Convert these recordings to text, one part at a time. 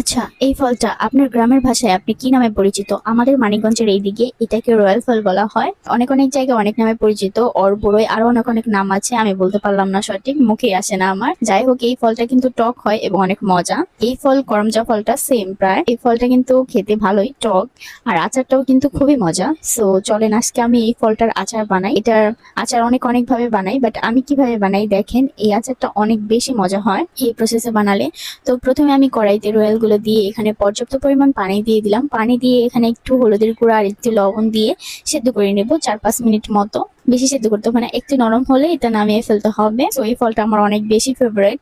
আচ্ছা, এই ফলটা আপনার গ্রামের ভাষায় আপনি কি নামে পরিচিত? আমাদের মানিকগঞ্জের এইদিকে এটাকে রয়্যাল ফল বলা হয়। অনেক অনেক জায়গায় অনেক নামে পরিচিত, বড়ই আরো অনেক অনেক নাম আছে, আমি বলতে পারলাম না, সঠিক মুখে আসে না আমার। যাই হোক, এই ফলটা কিন্তু টক হয় এবং অনেক মজা। এই ফল করমজা ফলটা সেম প্রায়। এই ফলটা কিন্তু খেতে ভালোই টক, আর আচারটাও কিন্তু খুবই মজা। সো চলেন আজকে আমি এই ফলটার আচার বানাই। এটার আচার অনেক অনেক ভাবে বানাই, বাট আমি কিভাবে বানাই দেখেন। এই আচারটা অনেক বেশি মজা হয় এই প্রসেসে বানালে। তো প্রথমে আমি কড়াইতে রয়্যাল গুলো দিয়ে এখানে পর্যাপ্ত পরিমাণ পানি দিয়ে দিলাম। পানি দিয়ে এখানে একটু হলুদের গুঁড়া আর একটু লবণ দিয়ে সেদ্ধ করে নেব 4-5 মিনিট মতো। বেশি সেদ্ধ করতে হবে না, একটু নরম হলে এটা নামিয়ে ফেলতে হবে। তো এই ফলটা আমার অনেক বেশি ফেভারিট,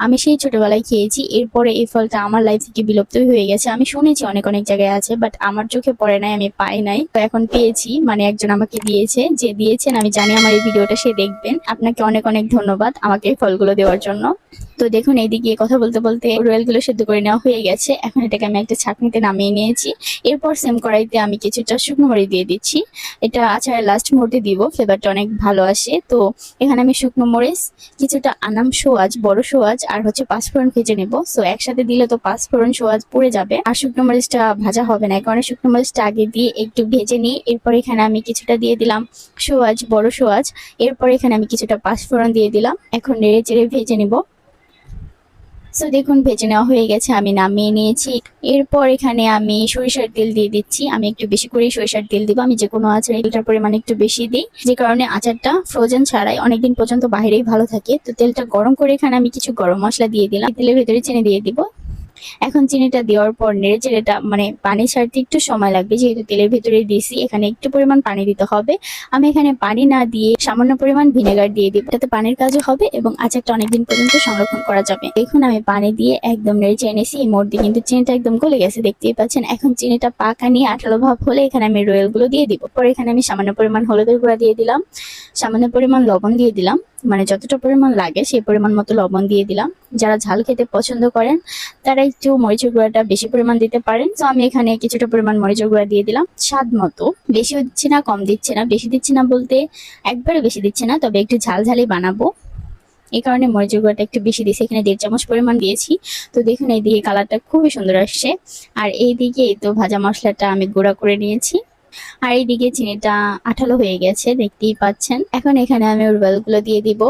আমি সেই ছোটবেলায় খেয়েছি। এরপরে এই ফলটা আমার লাইফ থেকে বিলুপ্তই হয়ে গেছে। আমি শুনেছি অনেক অনেক জায়গায় আছে, বাট আমার চোখে পড়ে নাই, আমি পাই নাই। তো এখন পেয়েছি, মানে একজন আমাকে দিয়েছে, যে দিয়েছেন আমি জানি আমার এই ভিডিওটা সে দেখবেন। আপনাকে অনেক অনেক ধন্যবাদ আমাকে এই ফলগুলো দেওয়ার জন্য। তো দেখুন, এইদিকে কথা বলতে বলতে রয়্যাল গুলো সেদ্ধ করে নেওয়া হয়ে গেছে। এখন এটাকে আমি একটা ছাঁকনিতে নামিয়ে নিয়েছি। এরপর সেম কড়াইতে আমি কিছুটা শুকনো মরিচ দিয়ে দিচ্ছি। এটা আচারের লাস্ট মুহূর্তে দিব, ফ্লেভারটা অনেক ভালো আসে। তো এখানে আমি শুকনো মরিচ, কিছুটা আনাম সোয়াজ, বড় সোয়াজ, আর হচ্ছে পাঁচফোড়ন ভেজে নেব। সো একসাথে দিলে তো পাঁচফোড়ন সোয়াজ পুড়ে যাবে, আর শুকনো মরিচটা ভাজা হবে না। কারণ শুকনো মরিচটা আগে দিয়ে একটু ভেজে নিই। এরপর এখানে আমি কিছুটা দিয়ে দিলাম সোয়াজ, বড় সোয়াজ। এরপর এখানে আমি কিছুটা পাঁচফোড়ন দিয়ে দিলাম। এখন নেড়ে চেড়ে ভেজে নিব। সো দেখুন, ভেজে নেওয়া হয়ে গেছে, আমি নামিয়ে নিয়েছি। এরপর এখানে আমি সরিষার তেল দিয়ে দিচ্ছি। আমি একটু বেশি করে সরিষার তেল দিব। আমি যে কোনো আচার তেলটার পরিমাণ একটু বেশি দিই, যে কারণে আচারটা ফ্রোজেন ছাড়াই অনেকদিন পর্যন্ত বাইরেই ভালো থাকে। তো তেলটা গরম করে এখানে আমি কিছু গরম মশলা দিয়ে দিলাম। তেলের ভেতরে চিনি দিয়ে দিব। এখন চিনিটা দেওয়ার পর নেড়ে চেড়েটা, মানে পানি ছাড়তে একটু সময় লাগবে, যেহেতু তেলের ভেতরে দিয়েছি। এখানে একটু পরিমাণ পানি দিতে হবে। আমি এখানে পানি না দিয়ে সামান্য পরিমাণ ভিনেগার দিয়ে দিব, যাতে পানির কাজও হবে এবং আচারটা অনেকদিন পর্যন্ত সংরক্ষণ করা যাবে। দেখুন, আমি পানি দিয়ে একদম নেড়ে চেড়ে নিয়েছি। এই মুহূর্তে কিন্তু চিনিটা একদম গলে গেছে, দেখতেই পাচ্ছেন। এখন চিনিটা পাকা নিয়ে আঠালো ভাব হলে এখানে আমি রয়্যাল গুলো দিয়ে দিব। পরে এখানে আমি সামান্য পরিমাণ হলুদের গুঁড়া দিয়ে দিলাম, সামান্য পরিমাণ লবণ দিয়ে দিলাম, মানে যতটা পরিমাণ লাগে সেই পরিমাণ মতো লবণ দিয়ে দিলাম। যারা ঝাল খেতে পছন্দ করেন তারা একটু মরিচের গুঁড়াটা বেশি পরিমাণ দিতে পারেন। তো আমি এখানে কিছুটা পরিমাণ মরিচের গুঁড়া দিয়ে দিলাম, স্বাদ মতো। বেশি দিচ্ছি না, কম দিচ্ছে না। বেশি দিচ্ছি না বলতে একবারে বেশি দিচ্ছে না, তবে একটু ঝাল ঝালই বানাবো, এই কারণে মরিচের গুঁড়াটা একটু বেশি দিয়েছি। এখানে 1.5 চামচ পরিমাণ দিয়েছি। তো দেখুন, এইদিকে কালারটা খুবই সুন্দর আসছে। আর এইদিকে তো ভাজা মশলাটা আমি গুঁড়া করে নিয়েছি। আর এইদিকে চিনিটা আঠালো হয়ে গেছে, দেখতেই পাচ্ছেন। এখন এখানে আমি রয়্যাল গুলো দিয়ে দিব।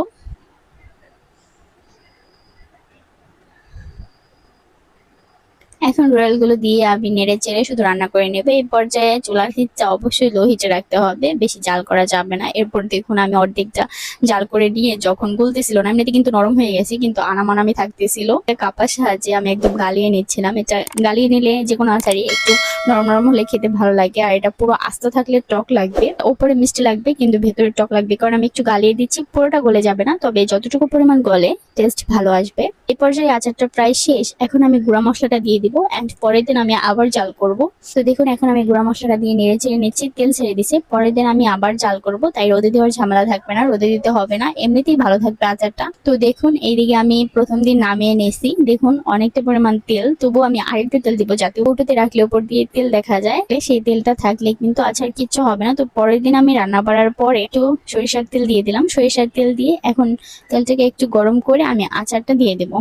এখন রয়্যাল গুলো দিয়ে আমি নেড়ে চেড়ে শুধু রান্না করে নেবে। এই পর্যায়ে চুলার হিটটা অবশ্যই লো হিটে রাখতে হবে, বেশি জাল করা যাবে না। এরপর দেখুন, আমি অর্ধেকটা জাল করে নিয়ে যখন গুলতেছিল না, এমনিতে কিন্তু নরম হয়ে গেছে, কিন্তু আনামানামি থাকতেছিল, কাপার সাহায্যে আমি একদম গালিয়ে নিচ্ছিলাম। এটা গালিয়ে নিলে যে কোনো আচারই একটু নরম নরম হলে খেতে ভালো লাগে। আর এটা পুরো আস্ত থাকলে টক লাগবে, উপরে মিষ্টি লাগবে কিন্তু ভেতরে টক লাগবে, কারণ আমি একটু গালিয়ে দিচ্ছি। পুরোটা গলে যাবে না, তবে যতটুকু পরিমাণ গলে টেস্ট ভালো আসবে। এই পর্যায়ে আচারটা প্রায় শেষ। এখন আমি গুঁড়া মশলাটা দিয়ে দিব, এন্ড পরের দিন আমি আবার জাল করব। তো দেখুন, এখন আমি গুঁড়া মশলাটা দিয়ে নেড়ে চেড়ে নিচ্ছি। তেল ছেড়ে দিছে, পরের দিন আমি আবার জাল করব, তাই রোদে দেওয়ার ঝামেলা থাকবে না, রোদে দিতে হবে না, এমনিতেই ভালো থাকবে আচারটা। তো দেখুন, এইদিকে আমি প্রথম দিন নামিয়ে নিয়েছি। দেখুন অনেকটা পরিমাণ তেল, তবুও আমি আরেকটু তেল দিব, যাতে কৌটোতে রাখলে উপর দিয়ে তেল দেখা যায়। সেই তেলটা থাকলে কিন্তু আচার কিচ্ছু হবে না। তো পরের দিন আমি রান্না করার পরে একটু সরিষার তেল দিয়ে দিলাম। সরিষার তেল দিয়ে এখন তেলটাকে একটু গরম করে আমি আচারটা দিয়ে দেবো।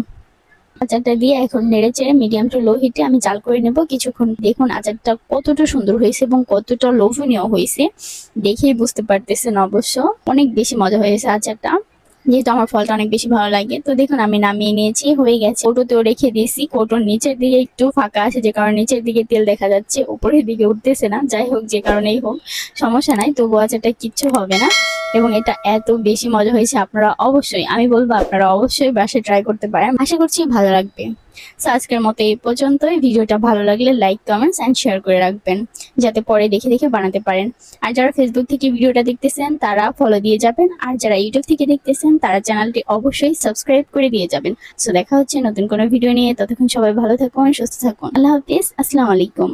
আচারটা দিয়ে এখন নেড়ে চেড়ে মিডিয়াম টু লো হিটে আমি জাল করে নেব কিছুক্ষণ। দেখুন আচারটা কতটা সুন্দর হয়েছে এবং কতটা লোভনীয় হয়েছে, দেখেই বুঝতে পারতেছেন। অবশ্য অনেক বেশি মজা হয়েছে আচারটা, যেহেতু আমার ফলটা অনেক বেশি ভালো লাগে। তো দেখুন, আমি নামিয়ে নিয়েছি, হয়ে গেছে। কৌটোতেও রেখে দিয়েছি। কৌটোর নিচের দিকে একটু ফাঁকা আছে, যে কারণে নিচের দিকে তেল দেখা যাচ্ছে, উপরের দিকে উঠতেছে না। যাই হোক, যে কারণেই হোক সমস্যা নাই, তবু আচারটা কিচ্ছু হবে না। এবং এটা এত বেশি মজা হয়েছে, আপনারা অবশ্যই, আমি বলবো আপনারা অবশ্যই বাসায় ট্রাই করতে পারেন। আশা করছি ভালো লাগবে। সো আজকের মতো এই পর্যন্তই। ভিডিওটা ভালো লাগলে লাইক, কমেন্টস এন্ড শেয়ার করে রাখবেন, যাতে পরে দেখে দেখে বানাতে পারেন। আর যারা ফেসবুক থেকে ভিডিওটা দেখতেছেন তারা ফলো দিয়ে যাবেন, আর যারা ইউটিউব থেকে দেখতেছেন তারা চ্যানেলটি অবশ্যই সাবস্ক্রাইব করে দিয়ে যাবেন। সো দেখা হচ্ছে নতুন কোনো ভিডিও নিয়ে। ততক্ষণ সবাই ভালো থাকুন, সুস্থ থাকুন। আল্লাহ হাফিজ, আসসালামু আলাইকুম।